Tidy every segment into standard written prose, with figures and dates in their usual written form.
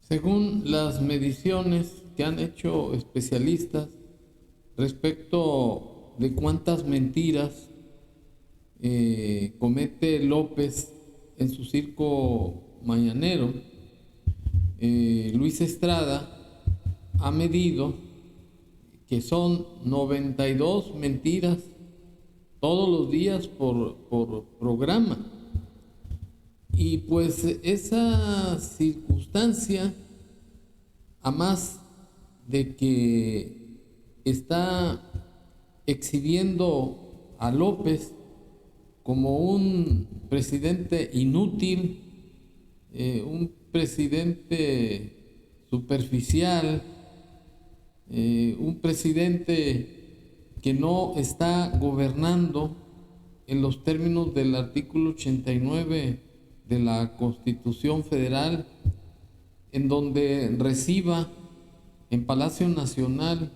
Según las mediciones que han hecho especialistas respecto de cuántas mentiras comete López en su circo mañanero, Luis Estrada ha medido que son 92 mentiras todos los días por programa. Y pues esa circunstancia, a más de que está exhibiendo a López como un presidente inútil, un presidente superficial, un presidente que no está gobernando en los términos del artículo 89 de la Constitución Federal, en donde reciba en Palacio Nacional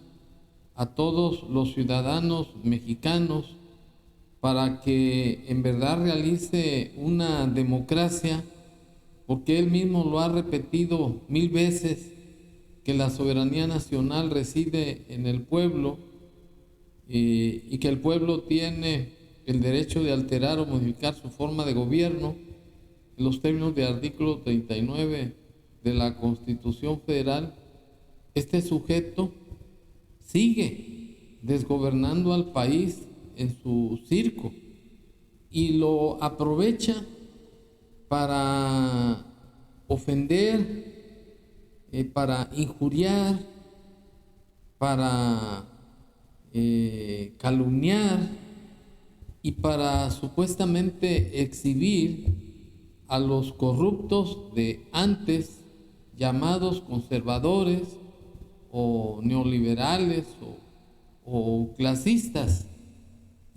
a todos los ciudadanos mexicanos para que en verdad realice una democracia, porque él mismo lo ha repetido 1000 veces, que la soberanía nacional reside en el pueblo y que el pueblo tiene el derecho de alterar o modificar su forma de gobierno en los términos del artículo 39 de la Constitución Federal. Este sujeto sigue desgobernando al país en su circo y lo aprovecha para ofender, para injuriar, para calumniar y para supuestamente exhibir a los corruptos de antes, llamados conservadores o neoliberales o clasistas.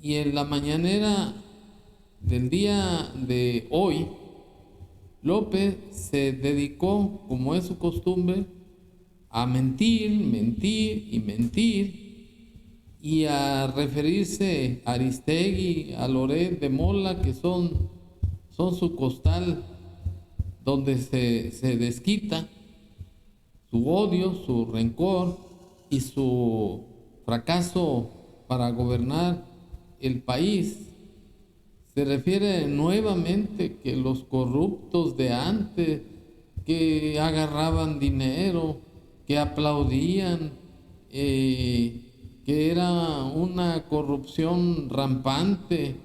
Y en la mañanera del día de hoy, López se dedicó, como es su costumbre, a mentir, mentir y mentir, y a referirse a Aristegui, a Loret de Mola, que son su costal donde se desquita su odio, su rencor y su fracaso para gobernar el país. Se refiere nuevamente que los corruptos de antes, que agarraban dinero, que aplaudían, que era una corrupción rampante,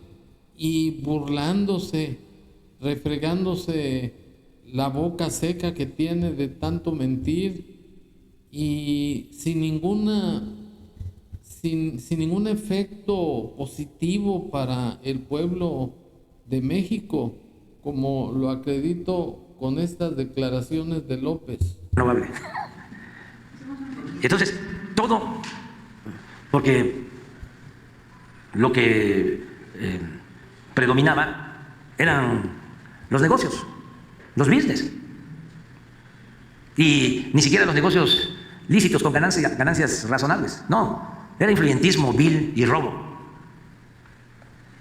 y burlándose, refregándose la boca seca que tiene de tanto mentir y sin ningún efecto positivo para el pueblo de México, como lo acredito con estas declaraciones de López. Probable. Entonces, todo, porque lo que predominaba eran los negocios, los business, y ni siquiera los negocios lícitos con ganancias razonables, no, era influyentismo, vil y robo.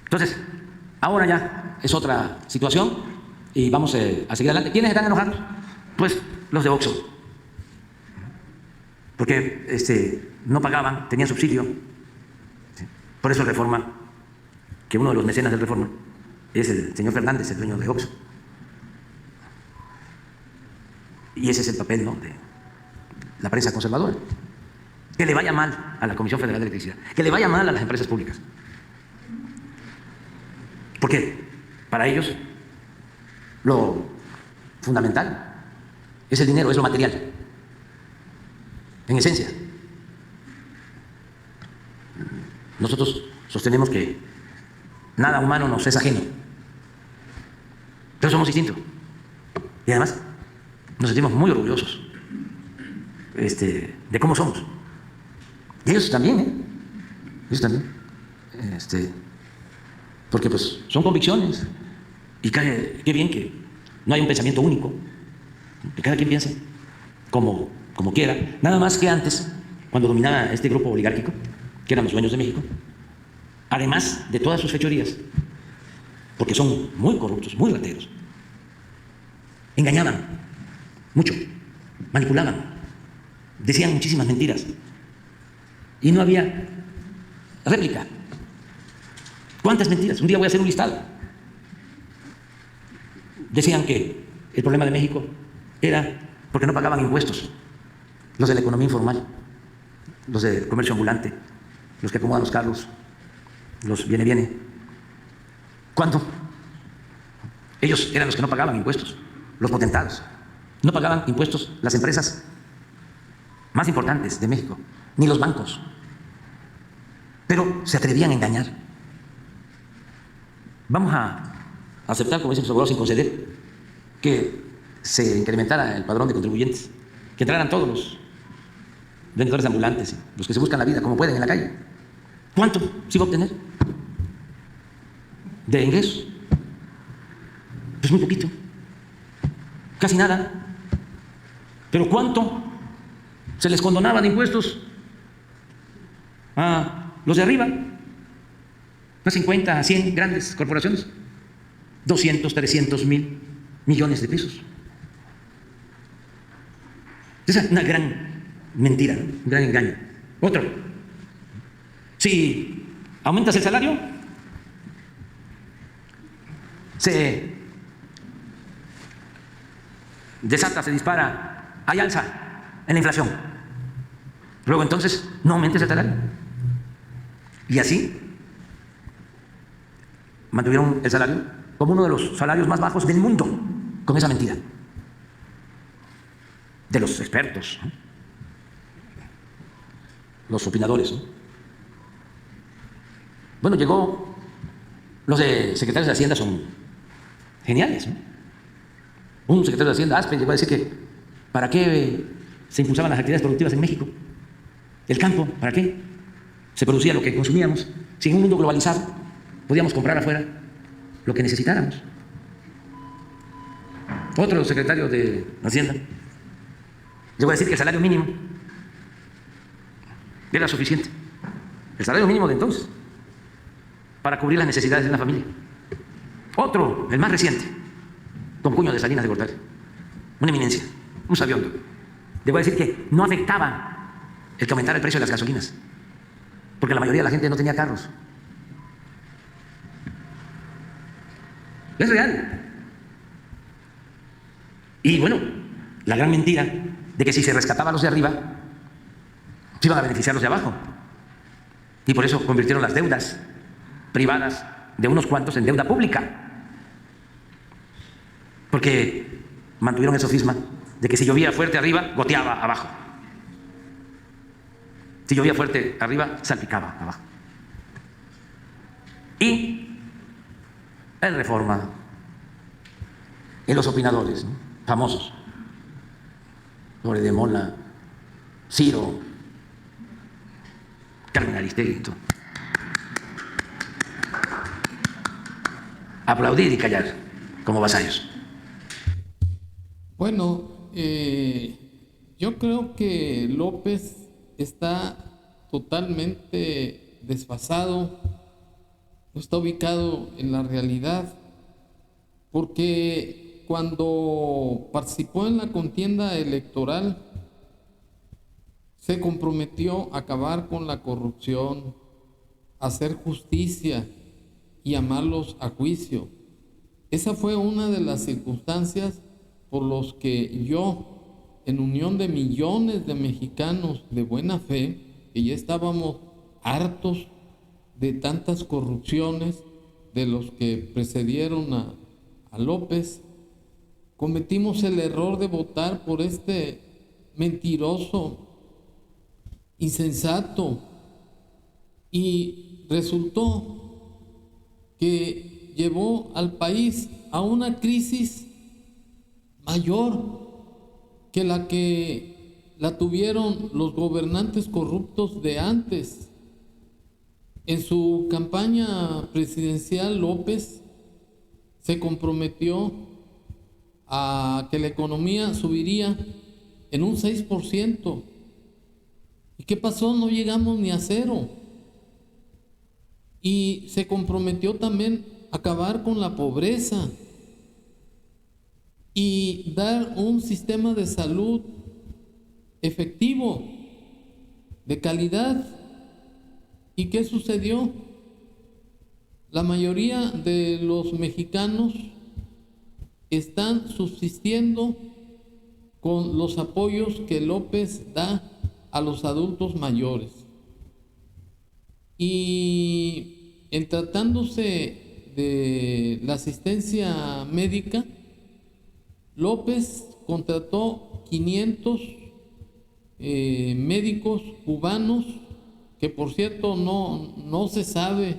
Entonces, ahora ya es otra situación y vamos a seguir adelante. ¿Quiénes están enojados? Pues los de Oxxo, porque no pagaban, tenían subsidio. Por eso Reforma, que uno de los mecenas de Reforma es el señor Fernández, el dueño de Oxxo. Y ese es el papel, ¿no?, de la prensa conservadora. Que le vaya mal a la Comisión Federal de Electricidad, que le vaya mal a las empresas públicas. Porque para ellos lo fundamental es el dinero, es lo material, en esencia. Nosotros sostenemos que nada humano nos es ajeno, pero somos distintos. Y además nos sentimos muy orgullosos de cómo somos. Y ellos también, ellos también. Porque pues son convicciones. Y qué bien que no hay un pensamiento único, que cada quien piense como quiera. Nada más que antes, cuando dominaba este grupo oligárquico, que eran los dueños de México, además de todas sus fechorías, porque son muy corruptos, muy rateros, engañaban mucho. manipulaban, decían muchísimas mentiras y no había réplica. ¿Cuántas mentiras? Un día voy a hacer un listado. Decían que el problema de México era porque no pagaban impuestos los de la economía informal, los del comercio ambulante, los que acomodan los carros, los viene. ¿Cuándo? Ellos eran los que no pagaban impuestos, los potentados. No pagaban impuestos las empresas más importantes de México, ni los bancos. Pero se atrevían a engañar. Vamos a aceptar, como dicen los abogados, sin conceder, que se incrementara el padrón de contribuyentes, que entraran todos los vendedores ambulantes, los que se buscan la vida como pueden en la calle. ¿Cuánto se iba a obtener de ingresos? Pues muy poquito, casi nada. Pero ¿cuánto se les condonaba de impuestos a los de arriba? A 50, a 100 grandes corporaciones, 200, 300 mil millones de pesos. Esa es una gran mentira, ¿no? Un gran engaño. Otro, si aumentas el salario, se desata, se dispara, hay alza en la inflación. Luego entonces no aumentes el salario. Y así mantuvieron el salario como uno de los salarios más bajos del mundo, con esa mentira de los expertos, ¿no? Los opinadores, ¿no? Bueno, llegó, los de secretarios de Hacienda son geniales, ¿no? Un secretario de Hacienda, Aspe, llegó a decir que ¿para qué se impulsaban las actividades productivas en México? El campo, ¿para qué? Se producía lo que consumíamos. Si en un mundo globalizado podíamos comprar afuera lo que necesitáramos. Otro secretario de Hacienda llegó a decir que el salario mínimo era suficiente. El salario mínimo de entonces para cubrir las necesidades de una familia. Otro, el más reciente, don Cuño de Salinas de Gortari, una eminencia, un sabiondo, llegó a decir que no afectaba el que aumentara el precio de las gasolinas, porque la mayoría de la gente no tenía carros. Es real. Y bueno, la gran mentira de que si se rescataba a los de arriba, se iban a beneficiar los de abajo. Y por eso convirtieron las deudas privadas de unos cuantos en deuda pública. Porque mantuvieron el sofisma de que si llovía fuerte arriba, goteaba abajo. Si llovía fuerte arriba, salpicaba abajo. Y en Reforma, en los opinadores, ¿no?, famosos, Lore de Mola, Ciro, Carmen Aristegui, todo. Aplaudir y callar como vasallos. Bueno, yo creo que López está totalmente desfasado, no está ubicado en la realidad, porque cuando participó en la contienda electoral se comprometió a acabar con la corrupción, a hacer justicia y llamarlos a juicio. Esa fue una de las circunstancias por los que yo, en unión de millones de mexicanos de buena fe, que ya estábamos hartos de tantas corrupciones de los que precedieron a López, cometimos el error de votar por este mentiroso, insensato, y resultó que llevó al país a una crisis mayor que la tuvieron los gobernantes corruptos de antes. En su campaña presidencial, López se comprometió a que la economía subiría en un 6%. ¿Y qué pasó? No llegamos ni a 0. Y se comprometió también a acabar con la pobreza y dar un sistema de salud efectivo, de calidad. ¿Y qué sucedió? La mayoría de los mexicanos están subsistiendo con los apoyos que López da a los adultos mayores. Y en tratándose de la asistencia médica, López contrató 500 médicos cubanos, que por cierto no se sabe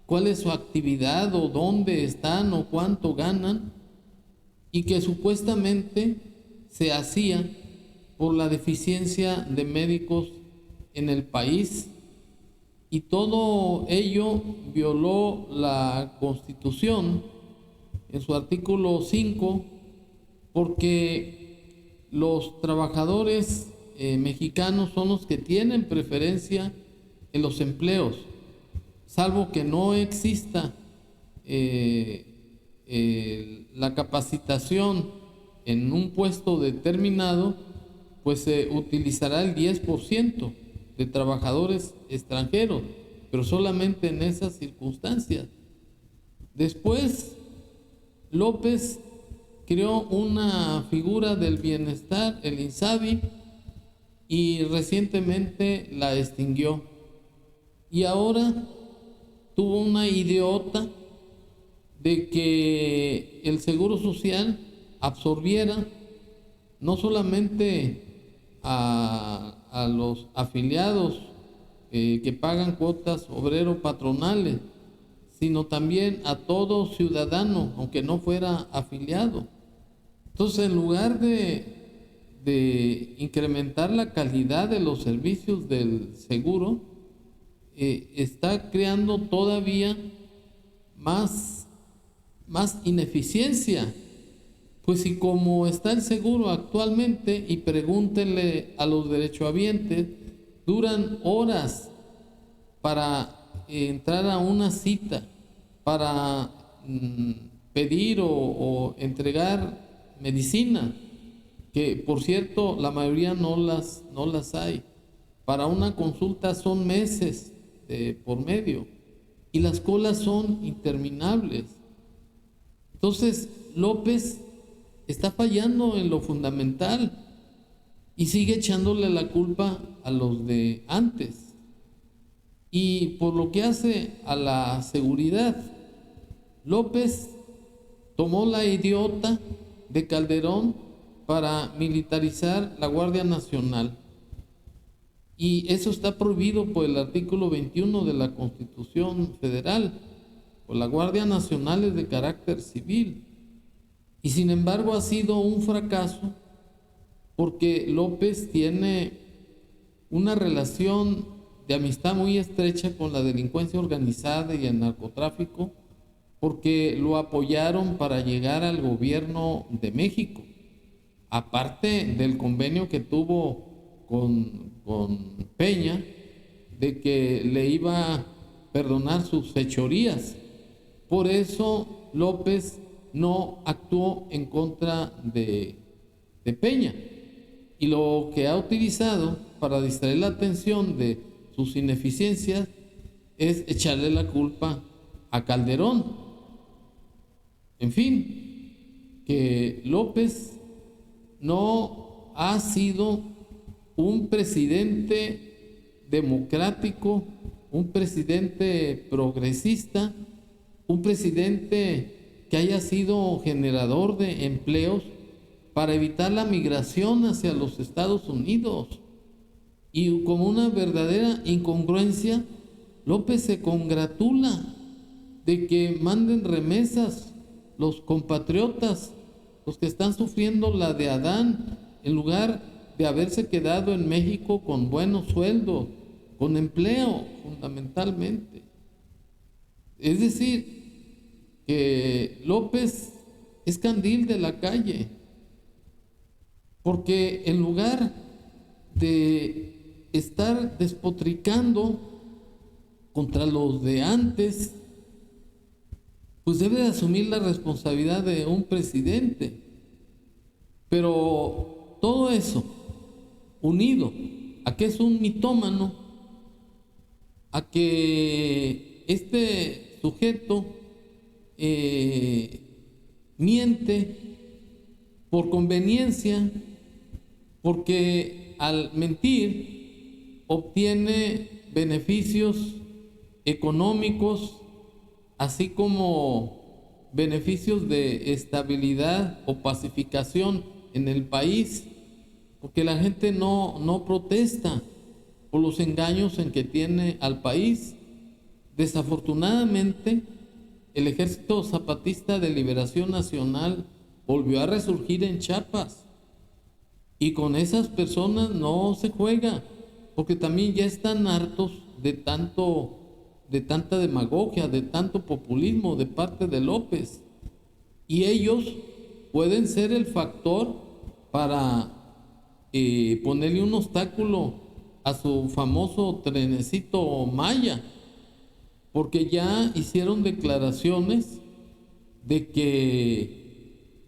cuál es su actividad o dónde están o cuánto ganan, y que supuestamente se hacía por la deficiencia de médicos en el país, y todo ello violó la Constitución en su artículo 5, porque los trabajadores mexicanos son los que tienen preferencia en los empleos, salvo que no exista la capacitación en un puesto determinado, pues se utilizará el 10% de trabajadores extranjeros, pero solamente en esas circunstancias. Después, López creó una figura del bienestar, el INSABI, y recientemente la extinguió. Y ahora tuvo una idiota de que el Seguro Social absorbiera no solamente a los afiliados que pagan cuotas obrero-patronales, sino también a todo ciudadano, aunque no fuera afiliado. Entonces, en lugar de incrementar la calidad de los servicios del seguro, está creando todavía más ineficiencia. Pues si como está el seguro actualmente, y pregúntenle a los derechohabientes, duran horas para entrar a una cita, para pedir o entregar medicina, que por cierto la mayoría no las hay. Para una consulta son meses por medio, y las colas son interminables. Entonces López está fallando en lo fundamental y sigue echándole la culpa a los de antes. Y por lo que hace a la seguridad, López tomó la idiota de Calderón para militarizar la Guardia Nacional. Y eso está prohibido por el artículo 21 de la Constitución Federal. Pues la Guardia Nacional es de carácter civil. Y sin embargo ha sido un fracaso, porque López tiene una relación de amistad muy estrecha con la delincuencia organizada y el narcotráfico, porque lo apoyaron para llegar al gobierno de México, aparte del convenio que tuvo con Peña, de que le iba a perdonar sus fechorías. Por eso López no actuó en contra de Peña, y lo que ha utilizado para distraer la atención de sus ineficiencias es echarle la culpa a Calderón. En fin, que López no ha sido un presidente democrático, un presidente progresista, un presidente que haya sido generador de empleos para evitar la migración hacia los Estados Unidos. Y como una verdadera incongruencia, López se congratula de que manden remesas los compatriotas, los que están sufriendo la de Adán, en lugar de haberse quedado en México con buenos sueldos, con empleo fundamentalmente. Es decir, que López es candil de la calle, porque en lugar de estar despotricando contra los de antes, pues debe de asumir la responsabilidad de un presidente. Pero todo eso unido a que es un mitómano, a que este sujeto miente por conveniencia, porque al mentir obtiene beneficios económicos, así como beneficios de estabilidad o pacificación en el país, porque la gente no protesta por los engaños en que tiene al país. Desafortunadamente, el Ejército Zapatista de Liberación Nacional volvió a resurgir en Chiapas, y con esas personas no se juega, porque también ya están hartos de tanta demagogia, de tanto populismo de parte de López, y ellos pueden ser el factor para ponerle un obstáculo a su famoso trenecito Maya, porque ya hicieron declaraciones de que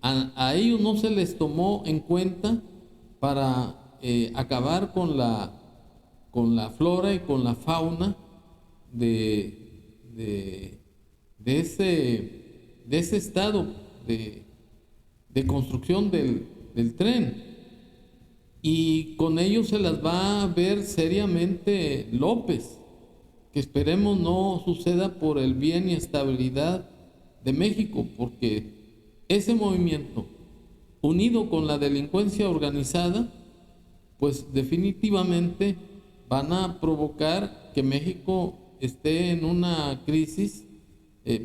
a ellos no se les tomó en cuenta para acabar con la flora y con la fauna de ese estado de construcción del tren. Y con ellos se las va a ver seriamente López, que esperemos no suceda por el bien y estabilidad de México, porque ese movimiento, unido con la delincuencia organizada, pues definitivamente van a provocar que México esté en una crisis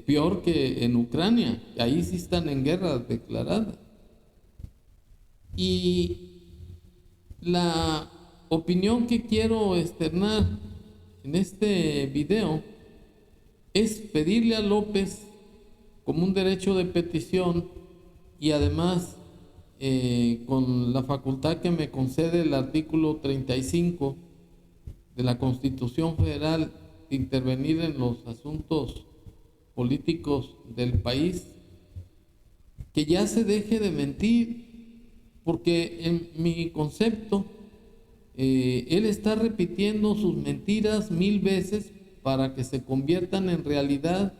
peor que en Ucrania. Ahí sí están en guerra declarada. Y la opinión que quiero externar en este video es pedirle a López, como un derecho de petición, y además con la facultad que me concede el artículo 35 de la Constitución Federal, de intervenir en los asuntos políticos del país, que ya se deje de mentir, porque en mi concepto él está repitiendo sus mentiras 1000 veces para que se conviertan en realidad,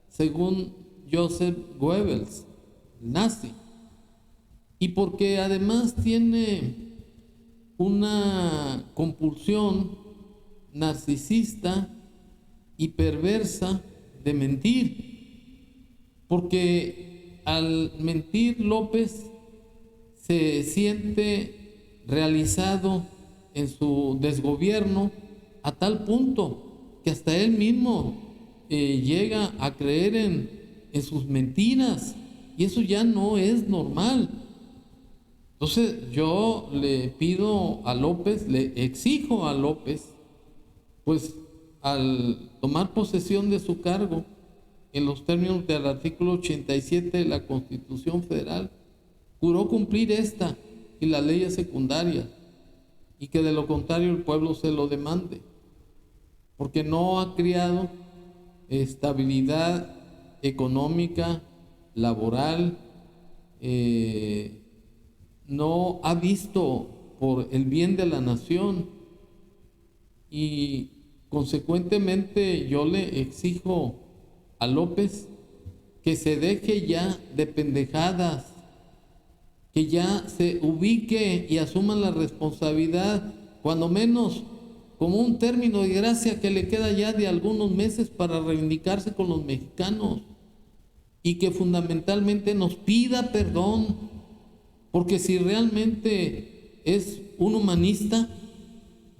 según Joseph Goebbels, nazi, y porque además tiene una compulsión narcisista y perversa de mentir, porque al mentir López se siente realizado en su desgobierno a tal punto que hasta él mismo llega a creer en sus mentiras, y eso ya no es normal. Entonces yo le pido a López, le exijo a López, pues al tomar posesión de su cargo en los términos del artículo 87 de la Constitución Federal, juró cumplir esta y las leyes secundarias, y que de lo contrario el pueblo se lo demande, porque no ha creado estabilidad económica, laboral, no ha visto por el bien de la nación, y consecuentemente yo le exijo a López que se deje ya de pendejadas, que ya se ubique y asuma la responsabilidad, cuando menos como un término de gracia que le queda ya de algunos meses para reivindicarse con los mexicanos, y que fundamentalmente nos pida perdón, porque si realmente es un humanista,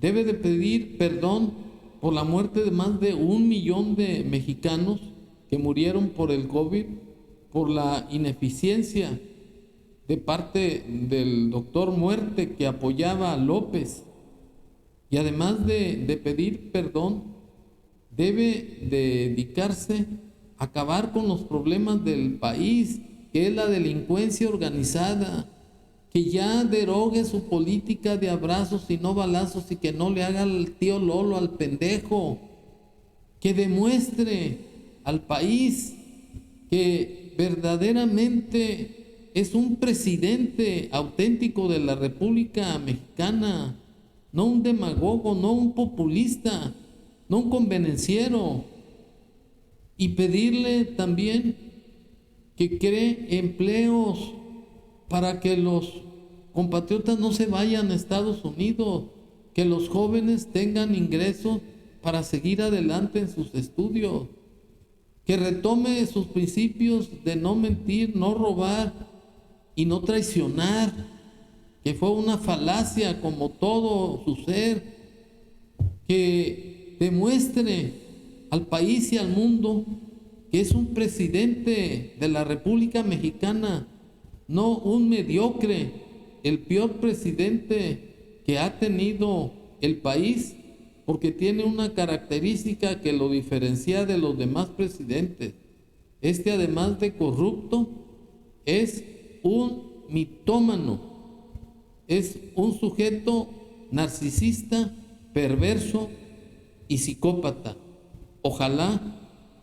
debe de pedir perdón por la muerte de más de 1 millón de mexicanos que murieron por el COVID, por la ineficiencia de parte del doctor Muerte que apoyaba a López. Y además de pedir perdón, debe de dedicarse a acabar con los problemas del país, que es la delincuencia organizada, que ya derogue su política de abrazos y no balazos, y que no le haga el tío Lolo al pendejo, que demuestre al país que verdaderamente es un presidente auténtico de la República Mexicana, no un demagogo, no un populista, no un convenenciero. Y pedirle también que cree empleos para que los compatriotas no se vayan a Estados Unidos, que los jóvenes tengan ingresos para seguir adelante en sus estudios, que retome sus principios de no mentir, no robar y no traicionar, que fue una falacia como todo su ser, que demuestre al país y al mundo que es un presidente de la República Mexicana, no un mediocre, el peor presidente que ha tenido el país, porque tiene una característica que lo diferencia de los demás presidentes. Este, además de corrupto, es un mitómano, es un sujeto narcisista, perverso y psicópata. Ojalá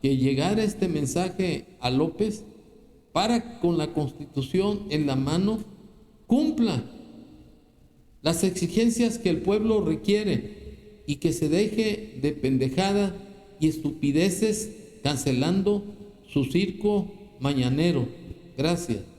que llegara este mensaje a López para, con la Constitución en la mano, cumpla las exigencias que el pueblo requiere y que se deje de pendejadas y estupideces cancelando su circo mañanero. Gracias.